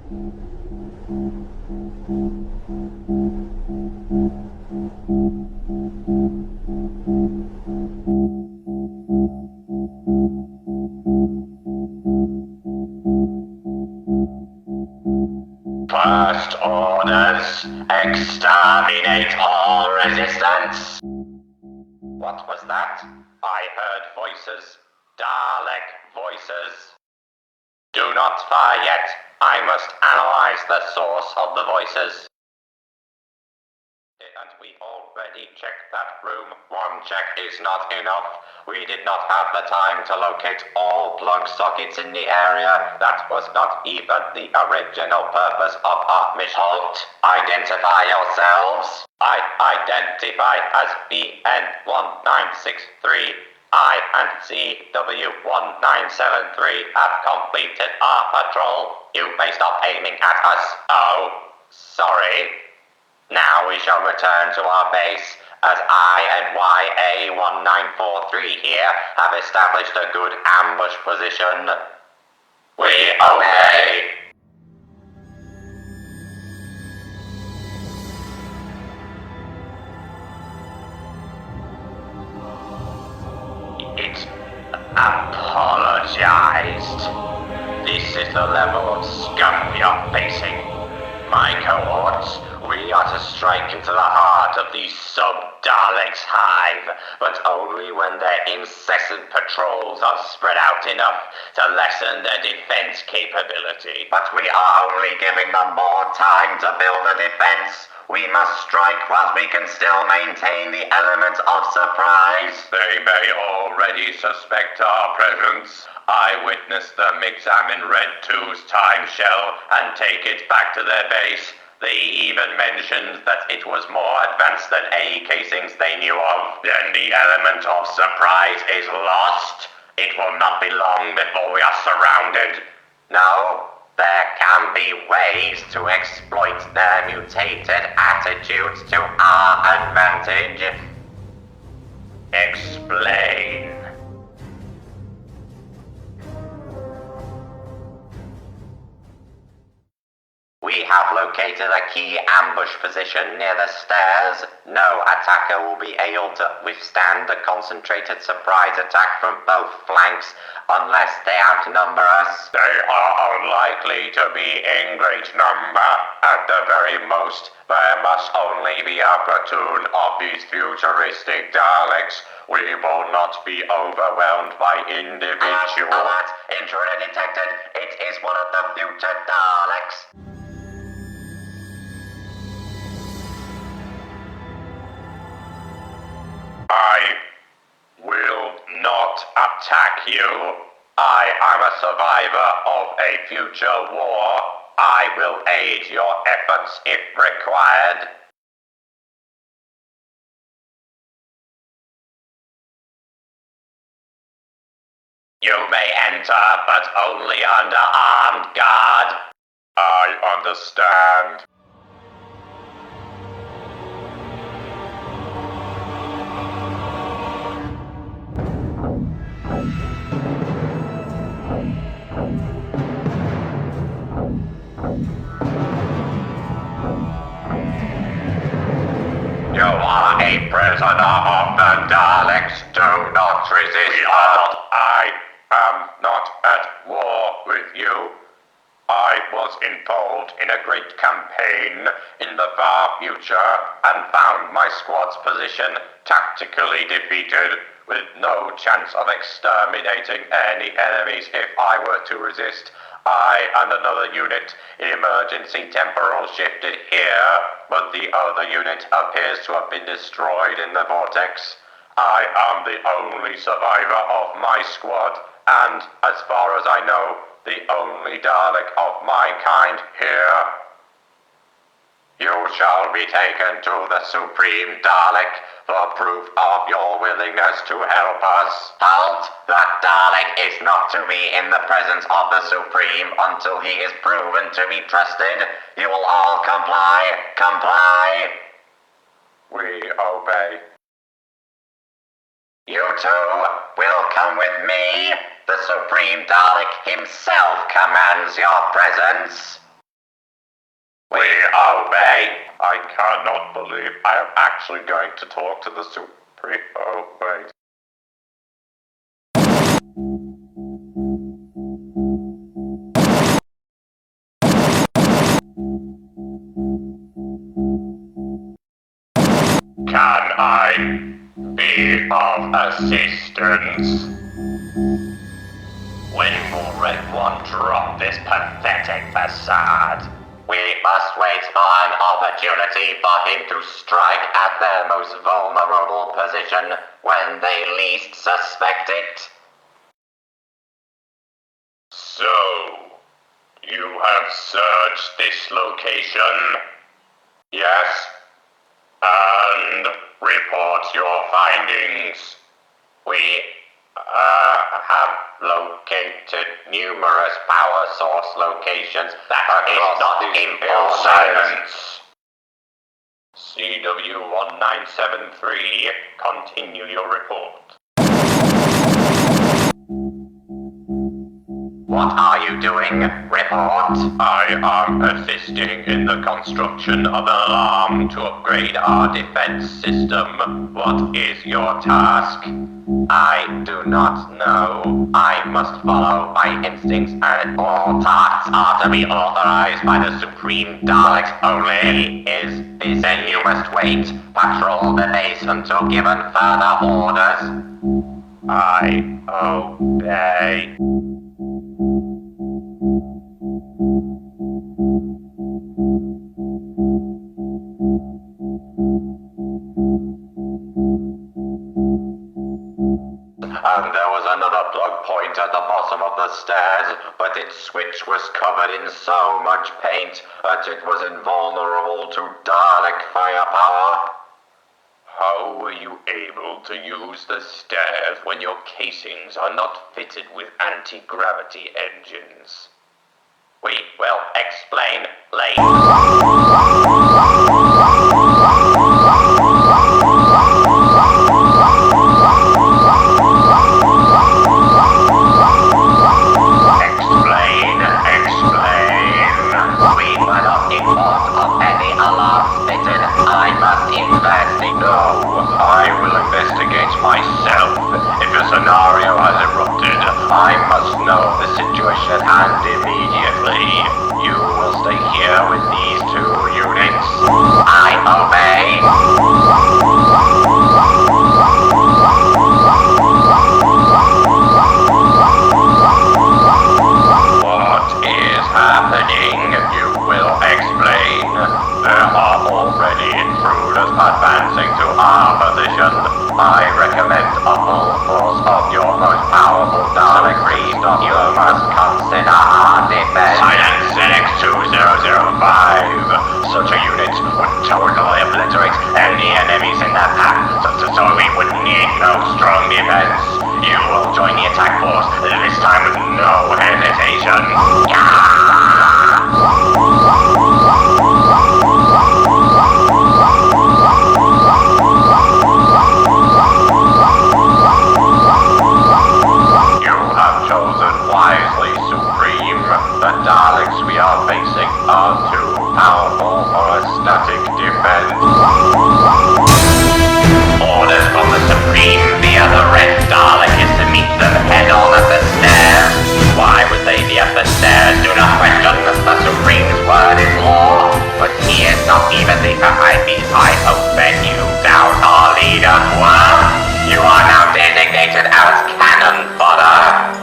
First orders, exterminate all resistance! What was that? I heard voices. Dalek voices. Do not fire yet. I must analyze the source of the voices. And we already checked that room. One check is not enough. We did not have the time to locate all plug sockets in the area. That was not even the original purpose of our mission. Halt! Identify yourselves! I identify as BN1963. I and CW1973 have completed our patrol. You may stop aiming at us. Oh, sorry. Now we shall return to our base, as I and YA1943 here have established a good ambush position. We obey! It apologized. This is the level of scum we are facing. My cohorts, we are to strike into the heart of the sub-Daleks hive, but only when their incessant patrols are spread out enough to lessen their defense capability. But we are only giving them more time to build a defense. We must strike whilst we can still maintain the element of surprise. They may already suspect our presence. I witnessed them examine Red 2's time shell and take it back to their base. They even mentioned that it was more advanced than any casings they knew of. Then the element of surprise is lost. It will not be long before we are surrounded. No, there can be ways to exploit their mutated attitudes to our advantage. Explain. We have located a key ambush position near the stairs. No attacker will be able to withstand a concentrated surprise attack from both flanks unless they outnumber us. They are unlikely to be in great number. At the very most, there must only be a platoon of these futuristic Daleks. We will not be overwhelmed by individuals. Alert! Intruder detected! It is one of the future Daleks! I will not attack you. I am a survivor of a future war. I will aid your efforts if required. You may enter, but only under armed guard. I understand. You are a prisoner of the Daleks. Do not resist. We are not. I am not at war with you. I was involved in a great campaign in the far future and found my squad's position tactically defeated, with no chance of exterminating any enemies if I were to resist. I and another unit emergency temporal shifted here, but the other unit appears to have been destroyed in the vortex. I am the only survivor of my squad, and as far as I know, the only Dalek of my kind here. You shall be taken to the Supreme Dalek for proof of your willingness to help us. Halt! That Dalek is not to be in the presence of the Supreme until he is proven to be trusted. You will all comply! Comply! We obey. You two will come with me. The Supreme Dalek himself commands your presence. We obey. I cannot believe I am actually going to talk to the Supreme... Oh, wait. Can I be of assistance? When will Red One drop this pathetic facade? We must wait for an opportunity for him to strike at their most vulnerable position when they least suspect it. So, you have searched this location? Yes. And report your findings. We have located numerous power source locations that is not impossible. Silence. CW1973, continue your report. What are you doing? Report. I am assisting in the construction of an alarm to upgrade our defense system. What is your task? I do not know. I must follow my instincts, and all tasks are to be authorized by the Supreme Dalek only. Is this? Then you must wait. Patrol the base until given further orders. I obey. And there was another plug point at the bottom of the stairs, but its switch was covered in so much paint that it was invulnerable to Dalek firepower. How were you able to use the stairs when your casings are not fitted with anti-gravity engines? We will explain later. Myself. If a scenario has erupted, I must know the situation at hand immediately. You will stay here with these 2 units. I obey. What is happening? You will explain. There are already intruders advancing to our position. I recommend a full force of your most powerful Dalek breed. You must consider our defense. Silence NX-2005. Such a unit would totally obliterate any enemies in their path, so we would need no strong defense. You will join the attack force, this time with no hesitation. The Daleks we are facing are too powerful for a static defense. Orders from the Supreme via the Red Dalek is to meet them head-on at the stairs. Why would they be at the stairs? Do not question. The Supreme's word is law. But he is not even the I hope that you doubt our leader. Well, you are now designated as cannon fodder.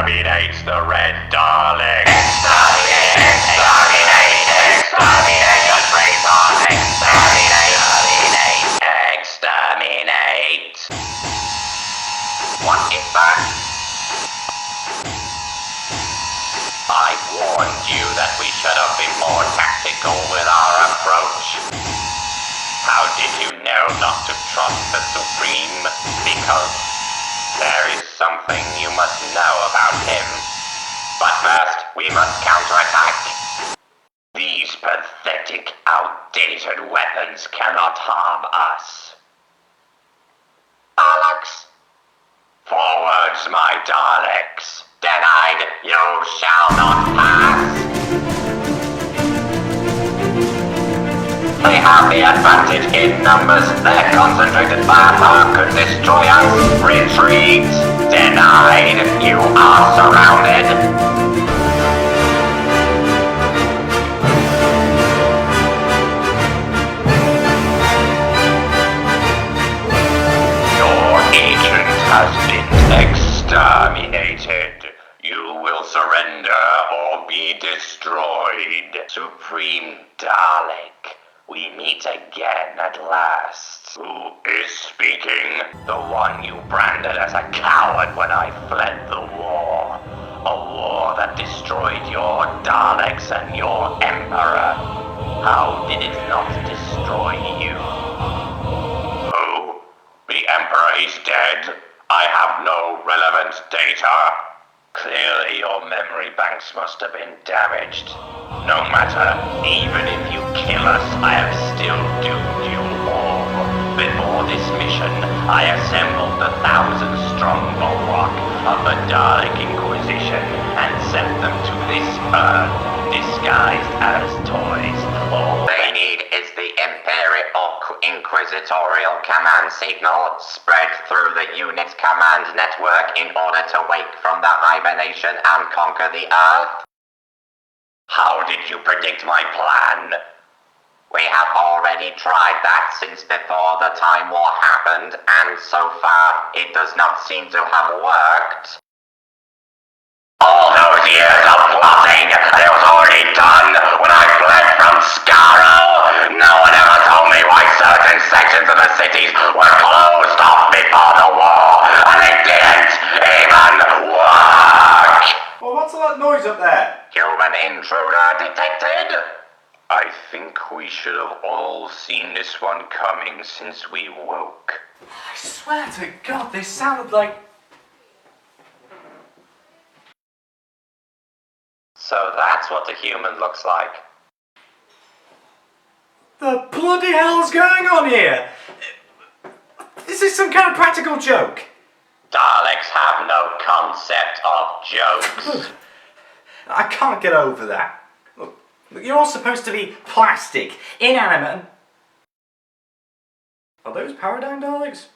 Exterminate the Red Dalek! Exterminate the traitor! Exterminate! What is that? I warned you that we should have been more tactical with our approach. How did you know not to trust the Supreme? Because there is something you must know about him. But first, we must counterattack. These pathetic, outdated weapons cannot harm us. Daleks! Forwards, my Daleks! Denied, you shall not pass! They have the advantage in numbers. Their concentrated firepower could destroy us. Retreat! Denied, you are surrounded. Has been exterminated. You will surrender or be destroyed. Supreme Dalek, we meet again at last. Who is speaking? The one you branded as a coward when I fled the war. A war that destroyed your Daleks and your Emperor. How did it not destroy you? Who? The Emperor is dead? I have no relevant data. Clearly your memory banks must have been damaged. No matter, even if you kill us, I have still doomed you all. Before this mission, I assembled the 1,000-strong bulwark of the Dalek Inquisition and sent them to this Earth, disguised as toys. All they need is the Inquisitorial command signal spread through the unit's command network in order to wake from the hibernation and conquer the Earth. How did you predict my plan? We have already tried that since before the Time War happened, and so far it does not seem to have worked. All those years of plotting, and it was already done when I fled from Skaro. No one ever told me why certain sections of the cities were closed off before the war, and it didn't even work. Well, what's all that noise up there? Human intruder detected. I think we should have all seen this one coming since we woke. I swear to God, this sounded like... So that's what a human looks like. The bloody hell's going on here? Is this some kind of practical joke? Daleks have no concept of jokes. I can't get over that. Look, you're all supposed to be plastic, inanimate. Are those paradigm Daleks?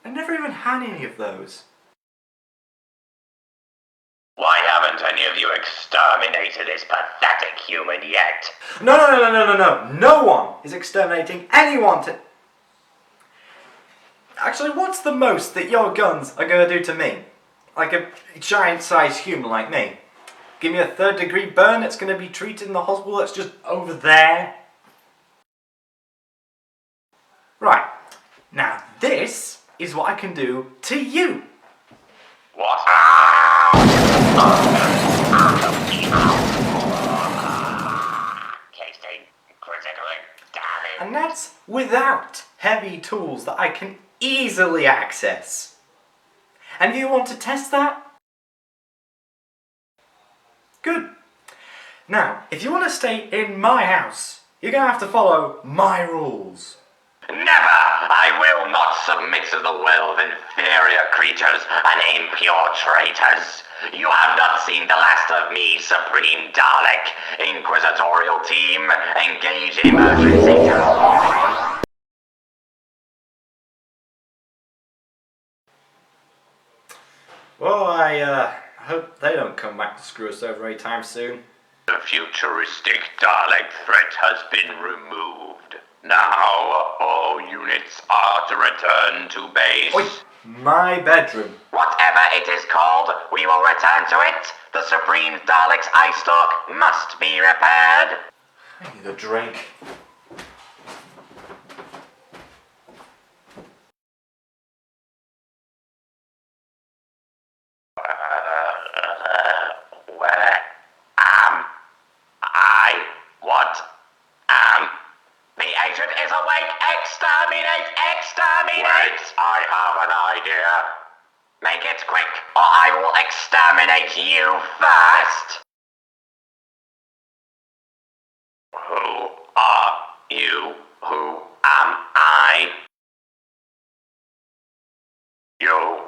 I never even had any of those. Why haven't any of you exterminated this pathetic human yet? No. No one is exterminating anyone to... Actually, what's the most that your guns are going to do to me? Like a giant-sized human like me? Give me a 3rd-degree burn that's going to be treated in the hospital that's just over there? Right. Now, this is what I can do to you. What? Casing, critically damaged. And that's without heavy tools that I can easily access. And you want to test that? Good. Now, if you want to stay in my house, you're going to have to follow my rules. Never! I will not submit to the will of inferior creatures and impure traitors. You have not seen the last of me, Supreme Dalek. Inquisitorial team, engage emergency transport. Well, I hope they don't come back to screw us over anytime soon. The futuristic Dalek threat has been removed. Now, all units are to return to base. Oi, my bedroom. Whatever it is called, we will return to it. The Supreme Dalek's eye stalk must be repaired. I need a drink. Where am I? What am? The agent is awake! Exterminate! Exterminate! Wait, I have an idea. Make it quick, or I will exterminate you first! Who are you? Who am I? You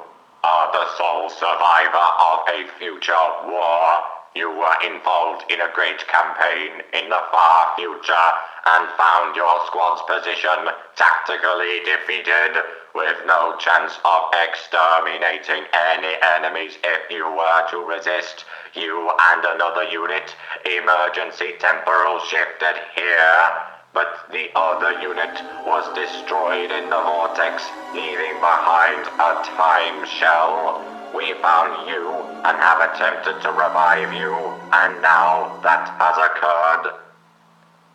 are the sole survivor of a future war. You were involved in a great campaign in the far future and found your squad's position tactically defeated with no chance of exterminating any enemies if you were to resist. You and another unit emergency temporal shifted here, but the other unit was destroyed in the vortex, leaving behind a time shell. We found you and have attempted to revive you, and now that has occurred.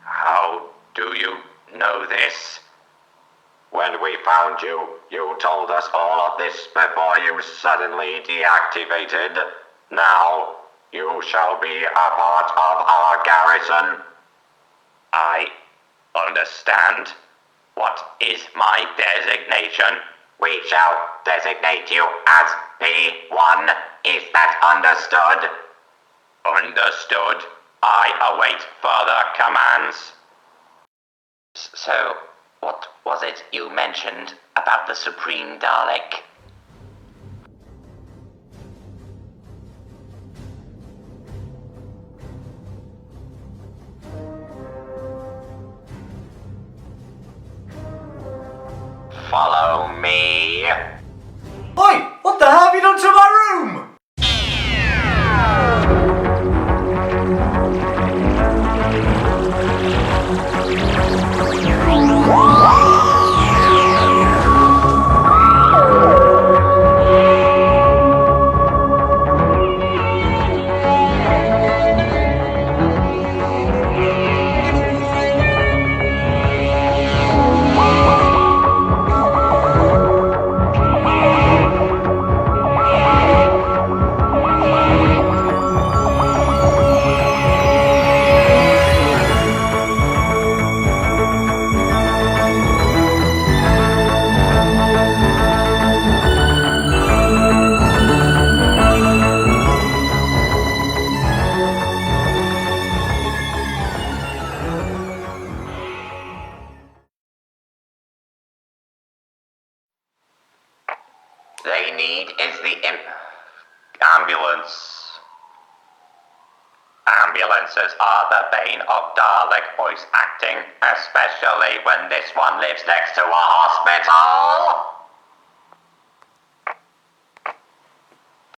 How do you know this? When we found you, you told us all of this before you suddenly deactivated. Now, you shall be a part of our garrison. I understand. What is my designation? We shall designate you as P1. Is that understood? Understood. I await further commands. So, what was it you mentioned about the Supreme Dalek? Follow me. Oi! What the hell have you done to my room? They need is the ambulance. Ambulances are the bane of Dalek voice acting, especially when this one lives next to a hospital.